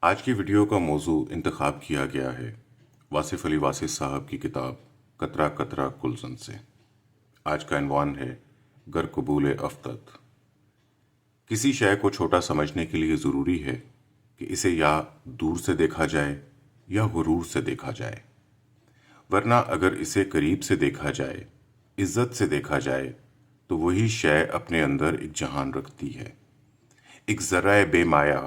آج کی ویڈیو کا موضوع انتخاب کیا گیا ہے واصف علی واسف صاحب کی کتاب قطرہ قطرہ کلزم سے۔ آج کا عنوان ہے گر قبول افتد۔ کسی شے کو چھوٹا سمجھنے کے لیے ضروری ہے کہ اسے یا دور سے دیکھا جائے یا غرور سے دیکھا جائے، ورنہ اگر اسے قریب سے دیکھا جائے، عزت سے دیکھا جائے تو وہی شے اپنے اندر ایک جہان رکھتی ہے، ایک ذرہ بے مایا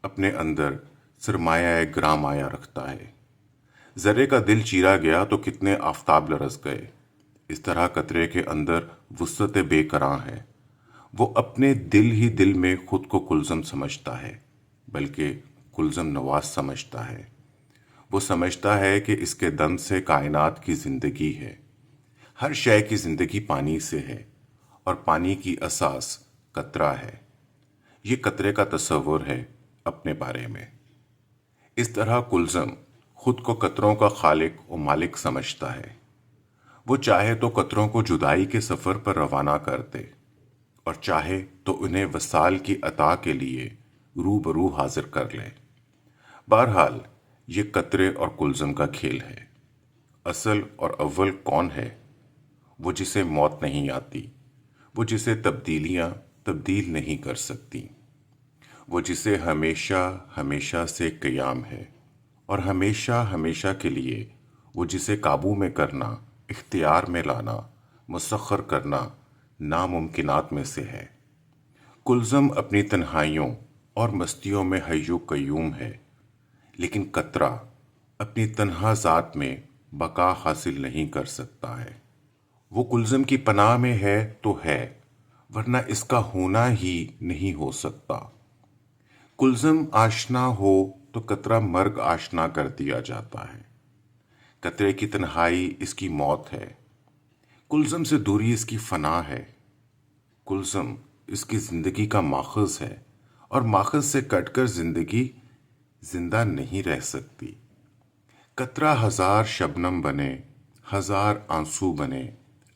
اپنے اندر سرمایہ گراں مایا رکھتا ہے۔ ذرے کا دل چیرا گیا تو کتنے آفتاب لرز گئے، اس طرح قطرے کے اندر وسعت بے کراں ہے۔ وہ اپنے دل ہی دل میں خود کو کلزم سمجھتا ہے، بلکہ کلزم نواز سمجھتا ہے۔ وہ سمجھتا ہے کہ اس کے دم سے کائنات کی زندگی ہے۔ ہر شے کی زندگی پانی سے ہے اور پانی کی اساس قطرہ ہے۔ یہ قطرے کا تصور ہے اپنے بارے میں۔ اس طرح کلزم خود کو قطروں کا خالق و مالک سمجھتا ہے۔ وہ چاہے تو قطروں کو جدائی کے سفر پر روانہ کر دے اور چاہے تو انہیں وصال کی عطا کے لیے روبرو حاضر کر لے۔ بہرحال یہ قطرے اور کلزم کا کھیل ہے۔ اصل اور اول کون ہے؟ وہ جسے موت نہیں آتی، وہ جسے تبدیلیاں تبدیل نہیں کر سکتی، وہ جسے ہمیشہ ہمیشہ سے قیام ہے، اور ہمیشہ ہمیشہ کے لیے وہ جسے قابو میں کرنا، اختیار میں لانا، مسخر کرنا ناممکنات میں سے ہے۔ کلزم اپنی تنہائیوں اور مستیوں میں حی و قیوم ہے، لیکن قطرہ اپنی تنہا ذات میں بقا حاصل نہیں کر سکتا ہے۔ وہ کلزم کی پناہ میں ہے تو ہے، ورنہ اس کا ہونا ہی نہیں ہو سکتا۔ کلزم آشنا ہو تو قطرہ مرگ آشنا کر دیا جاتا ہے۔ قطرے کی تنہائی اس کی موت ہے، کلزم سے دوری اس کی فنا ہے۔ کلزم اس کی زندگی کا ماخذ ہے، اور ماخذ سے کٹ کر زندگی زندہ نہیں رہ سکتی۔ قطرہ ہزار شبنم بنے، ہزار آنسو بنے،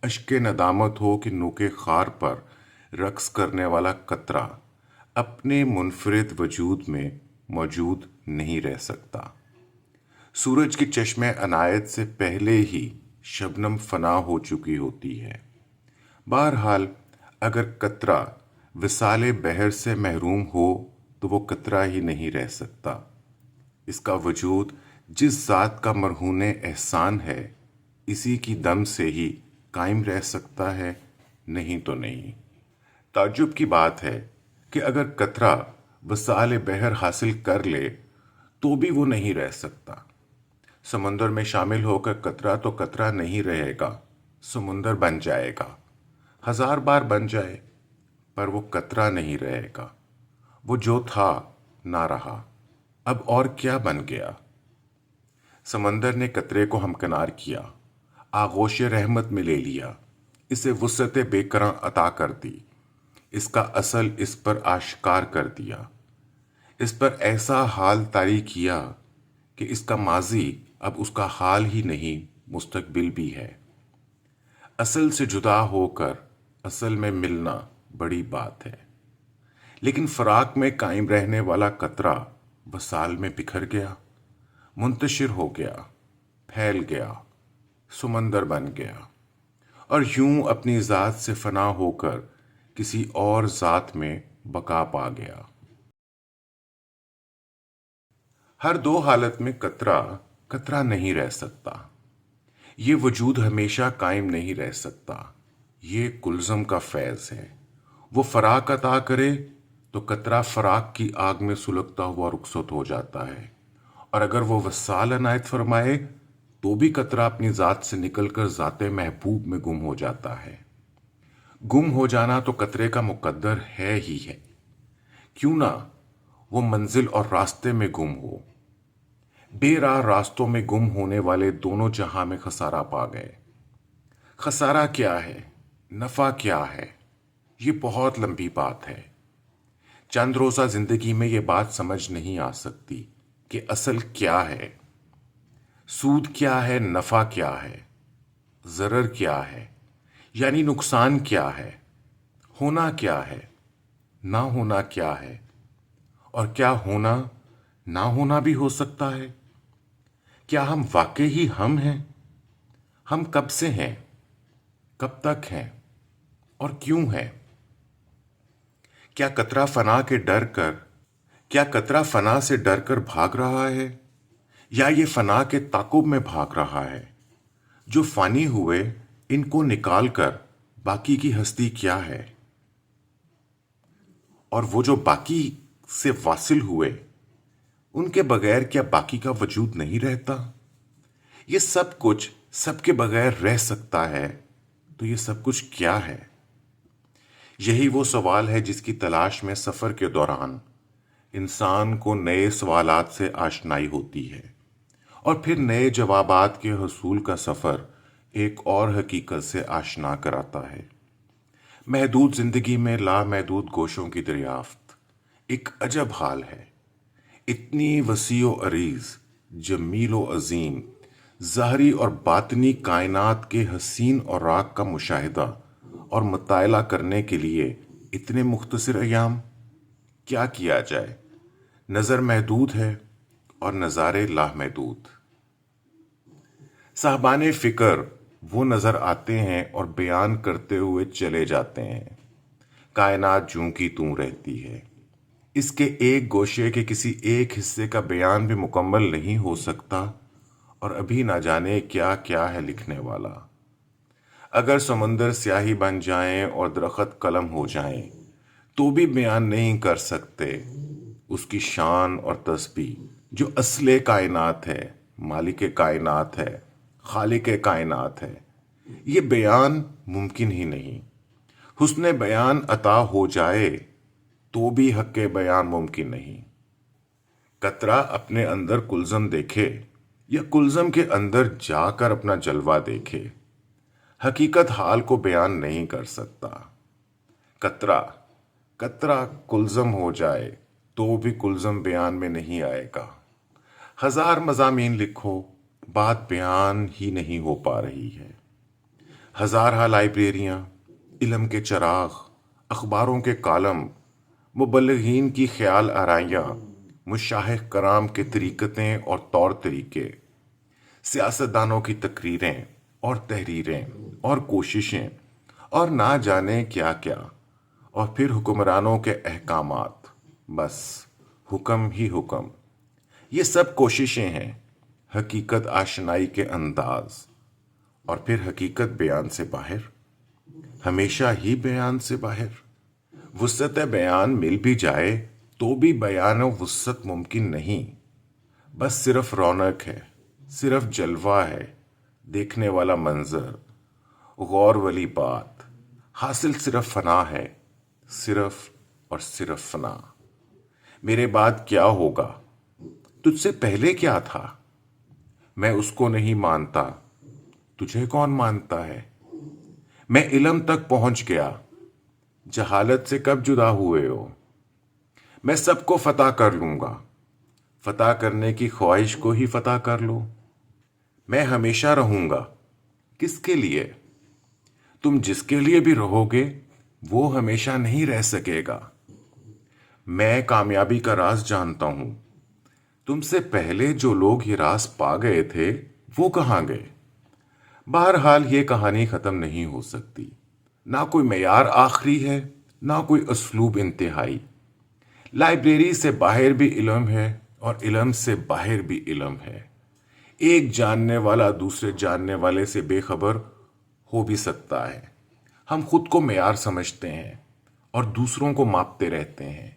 اشک ندامت ہو کہ نوک خار پر رقص کرنے والا قطرہ اپنے منفرد وجود میں موجود نہیں رہ سکتا۔ سورج کی چشم عنایت سے پہلے ہی شبنم فنا ہو چکی ہوتی ہے۔ بہرحال اگر قطرہ وصال بحر سے محروم ہو تو وہ قطرہ ہی نہیں رہ سکتا۔ اس کا وجود جس ذات کا مرہون احسان ہے، اسی کی دم سے ہی قائم رہ سکتا ہے، نہیں تو نہیں۔ تعجب کی بات ہے کہ اگر قطرہ وصال بحر حاصل کر لے تو بھی وہ نہیں رہ سکتا۔ سمندر میں شامل ہو کر قطرہ تو قطرہ نہیں رہے گا، سمندر بن جائے گا، ہزار بار بن جائے، پر وہ قطرہ نہیں رہے گا۔ وہ جو تھا نہ رہا، اب اور کیا بن گیا؟ سمندر نے قطرے کو ہمکنار کیا، آغوش رحمت میں لے لیا، اسے وسعت بے کراں عطا کر دی، اس کا اصل اس پر آشکار کر دیا، اس پر ایسا حال طاری کیا کہ اس کا ماضی اب اس کا حال ہی نہیں، مستقبل بھی ہے۔ اصل سے جدا ہو کر اصل میں ملنا بڑی بات ہے، لیکن فراق میں قائم رہنے والا قطرہ وصال میں بکھر گیا، منتشر ہو گیا، پھیل گیا، سمندر بن گیا، اور یوں اپنی ذات سے فنا ہو کر کسی اور ذات میں بقا پا گیا۔ ہر دو حالت میں قطرہ قطرہ نہیں رہ سکتا۔ یہ وجود ہمیشہ قائم نہیں رہ سکتا۔ یہ کلزم کا فیض ہے۔ وہ فراق عطا کرے تو قطرہ فراق کی آگ میں سلگتا ہوا رخصت ہو جاتا ہے، اور اگر وہ وصال عنایت فرمائے تو بھی قطرہ اپنی ذات سے نکل کر ذات محبوب میں گم ہو جاتا ہے۔ گم ہو جانا تو قطرے کا مقدر ہے ہی ہے، کیوں نہ وہ منزل اور راستے میں گم ہو۔ بے راہ راستوں میں گم ہونے والے دونوں جہاں میں خسارہ پا گئے۔ خسارہ کیا ہے؟ نفع کیا ہے؟ یہ بہت لمبی بات ہے۔ چند روزہ زندگی میں یہ بات سمجھ نہیں آ سکتی کہ اصل کیا ہے، سود کیا ہے، نفع کیا ہے، ضرر کیا ہے، یعنی نقصان کیا ہے، ہونا کیا ہے، نہ ہونا کیا ہے، اور کیا ہونا نہ ہونا بھی ہو سکتا ہے؟ کیا ہم واقعی ہی ہم ہیں؟ ہم کب سے ہیں؟ کب تک ہیں؟ اور کیوں ہیں؟ کیا قطرہ فنا کے ڈر کر کیا قطرہ فنا سے ڈر کر بھاگ رہا ہے، یا یہ فنا کے تعاقب میں بھاگ رہا ہے؟ جو فانی ہوئے ان کو نکال کر باقی کی ہستی کیا ہے؟ اور وہ جو باقی سے واصل ہوئے ان کے بغیر کیا باقی کا وجود نہیں رہتا؟ یہ سب کچھ سب کے بغیر رہ سکتا ہے، تو یہ سب کچھ کیا ہے؟ یہی وہ سوال ہے جس کی تلاش میں سفر کے دوران انسان کو نئے سوالات سے آشنائی ہوتی ہے، اور پھر نئے جوابات کے حصول کا سفر ایک اور حقیقت سے آشنا کراتا ہے۔ محدود زندگی میں لامحدود گوشوں کی دریافت ایک عجب حال ہے۔ اتنی وسیع و عریض، جمیل و عظیم، ظاہری اور باطنی کائنات کے حسین اور راق کا مشاہدہ اور مطالعہ کرنے کے لیے اتنے مختصر ایام؟ کیا کیا جائے؟ نظر محدود ہے اور نظارے لامحدود۔ صاحبان فکر وہ نظر آتے ہیں اور بیان کرتے ہوئے چلے جاتے ہیں۔ کائنات جوں کی توں رہتی ہے، اس کے ایک گوشے کے کسی ایک حصے کا بیان بھی مکمل نہیں ہو سکتا، اور ابھی نہ جانے کیا کیا ہے لکھنے والا۔ اگر سمندر سیاہی بن جائیں اور درخت قلم ہو جائیں تو بھی بیان نہیں کر سکتے اس کی شان اور تسبیح جو اصل کائنات ہے، مالک کائنات ہے، خالق کائنات ہے۔ یہ بیان ممکن ہی نہیں۔ حسن بیان عطا ہو جائے تو بھی حق بیان ممکن نہیں۔ قطرہ اپنے اندر کلزم دیکھے یا کلزم کے اندر جا کر اپنا جلوہ دیکھے، حقیقت حال کو بیان نہیں کر سکتا۔ قطرہ کلزم ہو جائے تو بھی کلزم بیان میں نہیں آئے گا۔ ہزار مضامین لکھو، بات بیان ہی نہیں ہو پا رہی ہے۔ ہزارہ لائبریریاں، علم کے چراغ، اخباروں کے کالم، مبلغین کی خیال آرائیاں، مشائخ کرام کے طریقتیں اور طور طریقے، سیاستدانوں کی تقریریں اور تحریریں اور کوششیں، اور نہ جانے کیا کیا، اور پھر حکمرانوں کے احکامات، بس حکم ہی حکم۔ یہ سب کوششیں ہیں حقیقت آشنائی کے انداز، اور پھر حقیقت بیان سے باہر، ہمیشہ ہی بیان سے باہر۔ وسعت بیان مل بھی جائے تو بھی بیان و وسعت ممکن نہیں، بس صرف رونق ہے، صرف جلوہ ہے، دیکھنے والا منظر، غور والی بات، حاصل صرف فنا ہے، صرف اور صرف فنا۔ میرے بعد کیا ہوگا؟ تجھ سے پہلے کیا تھا؟ میں اس کو نہیں مانتا، تجھے کون مانتا ہے؟ میں علم تک پہنچ گیا، جہالت سے کب جدا ہوئے ہو؟ میں سب کو فتح کر لوں گا، فتح کرنے کی خواہش کو ہی فتح کر لو۔ میں ہمیشہ رہوں گا، کس کے لیے؟ تم جس کے لیے بھی رہو گے وہ ہمیشہ نہیں رہ سکے گا۔ میں کامیابی کا راز جانتا ہوں، تم سے پہلے جو لوگ یہ راز پا گئے تھے وہ کہاں گئے؟ بہرحال یہ کہانی ختم نہیں ہو سکتی، نہ کوئی معیار آخری ہے، نہ کوئی اسلوب انتہائی۔ لائبریری سے باہر بھی علم ہے اور علم سے باہر بھی علم ہے۔ ایک جاننے والا دوسرے جاننے والے سے بے خبر ہو بھی سکتا ہے۔ ہم خود کو معیار سمجھتے ہیں اور دوسروں کو ماپتے رہتے ہیں،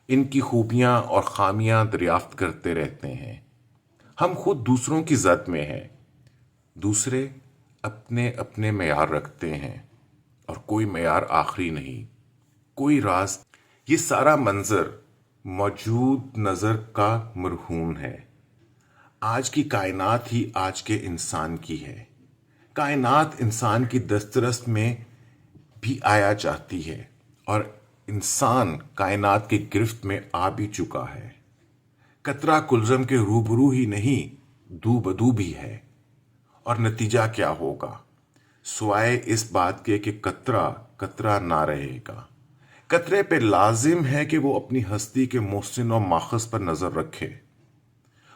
ان کی خوبیاں اور خامیاں دریافت کرتے رہتے ہیں۔ ہم خود دوسروں کی زد میں ہیں، دوسرے اپنے اپنے معیار رکھتے ہیں، اور کوئی معیار آخری نہیں، کوئی راز۔ یہ سارا منظر موجود نظر کا مرہون ہے۔ آج کی کائنات ہی آج کے انسان کی ہے۔ کائنات انسان کی دسترس میں بھی آیا چاہتی ہے، اور انسان کائنات کی گرفت میں آ بھی چکا ہے۔ قطرہ کلزم کے روبرو ہی نہیں، دو بدو بھی ہے، اور نتیجہ کیا ہوگا سوائے اس بات کے کہ قطرہ قطرہ نہ رہے گا۔ قطرے پہ لازم ہے کہ وہ اپنی ہستی کے محسن و ماخذ پر نظر رکھے۔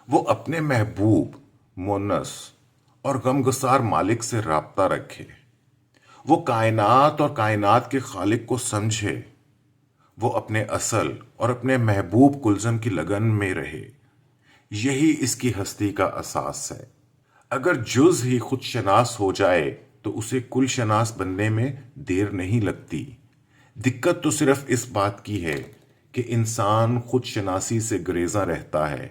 وہ اپنے محبوب، مونس اور غمگسار مالک سے رابطہ رکھے، وہ کائنات اور کائنات کے خالق کو سمجھے، وہ اپنے اصل اور اپنے محبوب کلزم کی لگن میں رہے۔ یہی اس کی ہستی کا اساس ہے۔ اگر جز ہی خود شناس ہو جائے تو اسے کل شناس بننے میں دیر نہیں لگتی۔ دقت تو صرف اس بات کی ہے کہ انسان خود شناسی سے گریزاں رہتا ہے۔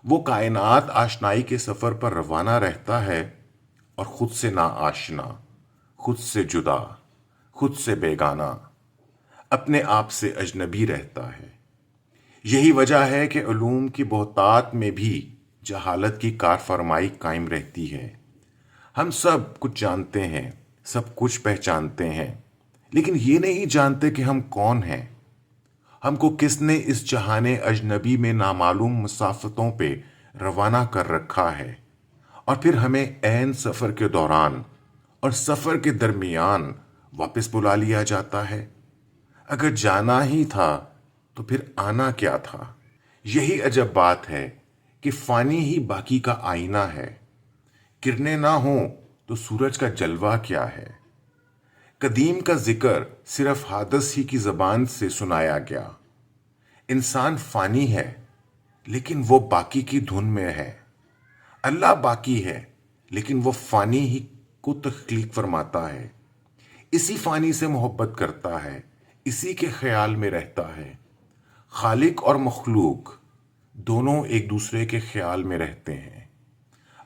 وہ کائنات آشنائی کے سفر پر روانہ رہتا ہے اور خود سے نا آشنا، خود سے جدا، خود سے بیگانہ، اپنے آپ سے اجنبی رہتا ہے۔ یہی وجہ ہے کہ علوم کی بہتات میں بھی جہالت کی کار فرمائی قائم رہتی ہے۔ ہم سب کچھ جانتے ہیں، سب کچھ پہچانتے ہیں، لیکن یہ نہیں جانتے کہ ہم کون ہیں۔ ہم کو کس نے اس جہان اجنبی میں نامعلوم مسافتوں پہ روانہ کر رکھا ہے، اور پھر ہمیں عین سفر کے دوران اور سفر کے درمیان واپس بلا لیا جاتا ہے۔ اگر جانا ہی تھا تو پھر آنا کیا تھا؟ یہی عجب بات ہے کہ فانی ہی باقی کا آئینہ ہے۔ کرنیں نہ ہوں تو سورج کا جلوہ کیا ہے؟ قدیم کا ذکر صرف حادث ہی کی زبان سے سنایا گیا۔ انسان فانی ہے لیکن وہ باقی کی دھن میں ہے۔ اللہ باقی ہے لیکن وہ فانی ہی کو تخلیق فرماتا ہے، اسی فانی سے محبت کرتا ہے، اسی کے خیال میں رہتا ہے۔ خالق اور مخلوق دونوں ایک دوسرے کے خیال میں رہتے ہیں۔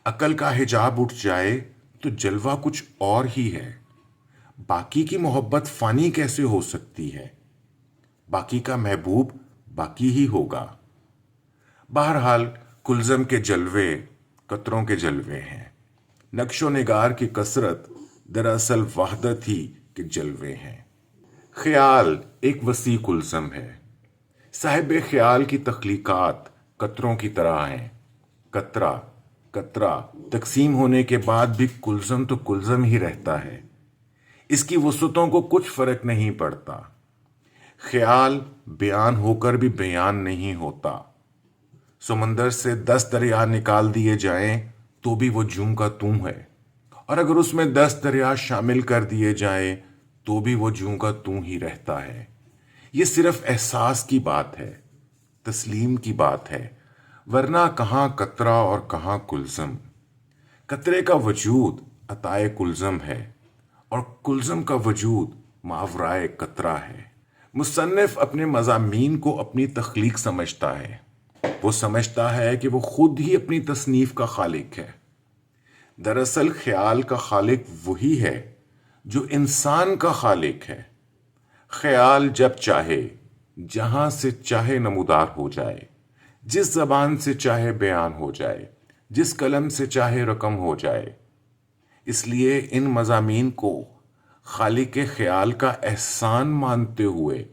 عقل کا حجاب اٹھ جائے تو جلوہ کچھ اور ہی ہے۔ باقی کی محبت فانی کیسے ہو سکتی ہے؟ باقی کا محبوب باقی ہی ہوگا۔ بہرحال کلزم کے جلوے قطروں کے جلوے ہیں۔ نقش و نگار کی کثرت دراصل وحدت ہی کے جلوے ہیں۔ خیال ایک وسیع کلزم ہے۔ صاحب خیال کی تخلیقات قطروں کی طرح ہیں۔ قطرہ قطرہ تقسیم ہونے کے بعد بھی کلزم تو کلزم ہی رہتا ہے۔ اس کی وسعتوں کو کچھ فرق نہیں پڑتا۔ خیال بیان ہو کر بھی بیان نہیں ہوتا۔ سمندر سے 10 دریا نکال دیے جائیں تو بھی وہ جوں کا توں ہے، اور اگر اس میں 10 دریا شامل کر دیے جائیں تو بھی وہ جوں کا توں ہی رہتا ہے۔ یہ صرف احساس کی بات ہے، تسلیم کی بات ہے، ورنہ کہاں قطرہ اور کہاں کلزم۔ قطرے کا وجود عطائے کلزم ہے اور کلزم کا وجود ماورائے قطرہ ہے۔ مصنف اپنے مضامین کو اپنی تخلیق سمجھتا ہے۔ وہ سمجھتا ہے کہ وہ خود ہی اپنی تصنیف کا خالق ہے۔ دراصل خیال کا خالق وہی ہے جو انسان کا خالق ہے۔ خیال جب چاہے جہاں سے چاہے نمودار ہو جائے، جس زبان سے چاہے بیان ہو جائے، جس قلم سے چاہے رقم ہو جائے۔ اس لیے ان مضامین کو خالق خیال کا احسان مانتے ہوئے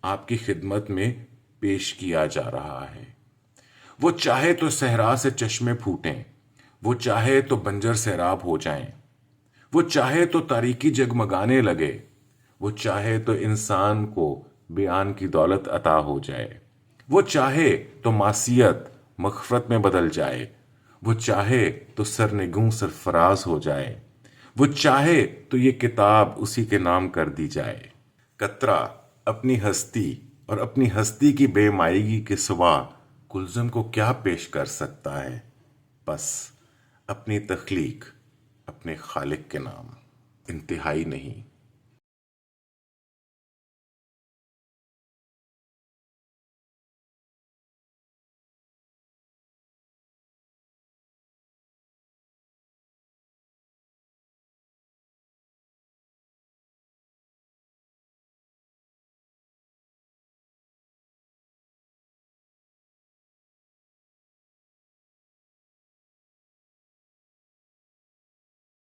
آپ کی خدمت میں پیش کیا جا رہا ہے۔ وہ چاہے تو صحرا سے چشمے پھوٹیں، وہ چاہے تو بنجر سیراب ہو جائیں، وہ چاہے تو تاریکی جگمگانے لگے، وہ چاہے تو انسان کو بیان کی دولت عطا ہو جائے، وہ چاہے تو معصیت مغفرت میں بدل جائے، وہ چاہے تو سرنگوں سرفراز ہو جائے، وہ چاہے تو یہ کتاب اسی کے نام کر دی جائے۔ قطرہ اپنی ہستی اور اپنی ہستی کی بے مائیگی کے سوا کلزم کو کیا پیش کر سکتا ہے؟ بس اپنی تخلیق، اپنے خالق کے نام، انتہائی نہیں۔